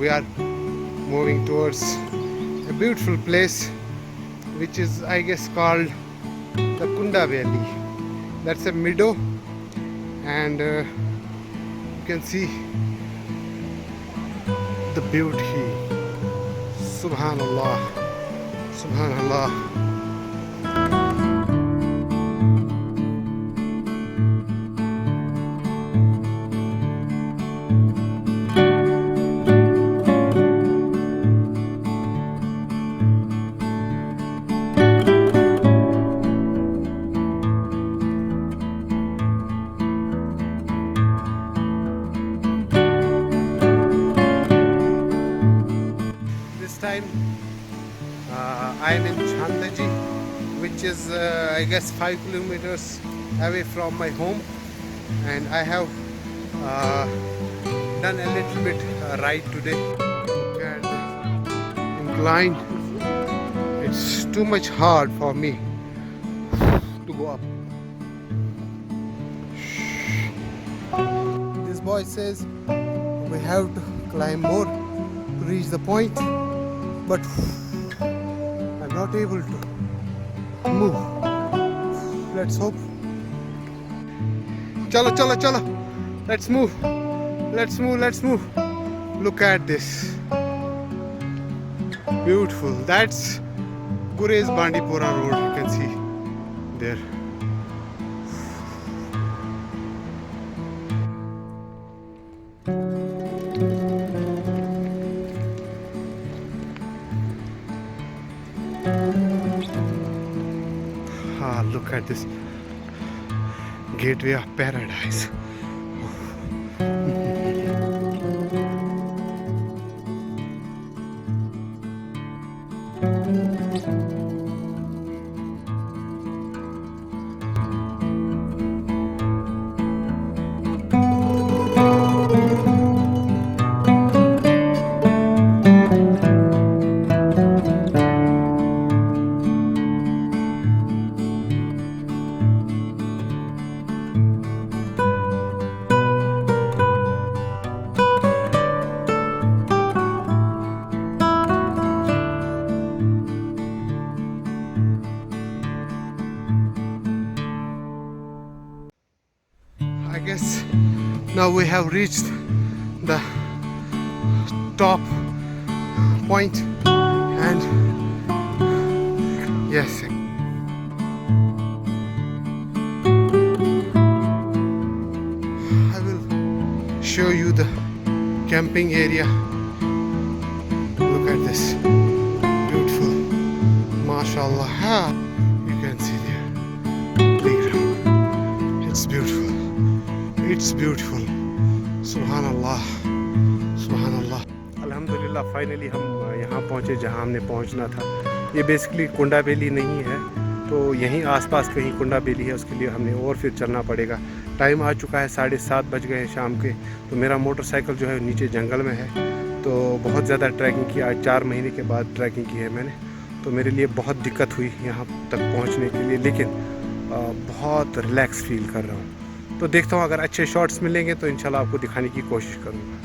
We are moving towards a beautiful place which is, I guess, called the Kundabali. That's a meadow, and you can see the beauty. Subhanallah, Subhanallah. Time I am in Chandaji, which is I guess 5 kilometers away from my home, and I have done a little bit ride today. Look at the incline. It's too much hard for me to go up. This boy says we have to climb more to reach the point, but I'm not able to move. Let's hope. Chalo, chalo, chalo. Let's move. Let's move, let's move. Look at this. Beautiful. That's Gurez Bandipora road. You can see there. Look at this gateway of paradise. I guess now we have reached the top point, and yes, I will show you the camping area. Look at this, beautiful, mashallah. You can see there, playground. It's beautiful. It's beautiful. Subhanallah, Subhanallah. अल्हम्दुलिल्लाह finally हम यहाँ पहुँचे जहाँ हमने पहुँचना था। ये basically कुंडाबेली नहीं है, तो यहीं आसपास कहीं कुंडाबेली है, उसके लिए हमने और फिर चलना पड़ेगा। टाइम आ चुका है, 7:30 बज गए हैं शाम के। तो मेरा मोटरसाइकिल जो है नीचे जंगल में है, तो बहुत ज़्यादा ट्रैकिंग की। आज 4 महीने के बाद ट्रैकिंग की है मैंने, तो मेरे लिए बहुत दिक्कत हुई यहाँ तक पहुँचने के लिए, लेकिन बहुत रिलैक्स फील कर रहा हूँ। तो देखता हूँ अगर अच्छे शॉट्स मिलेंगे तो इंशाल्लाह आपको दिखाने की कोशिश करूँगा।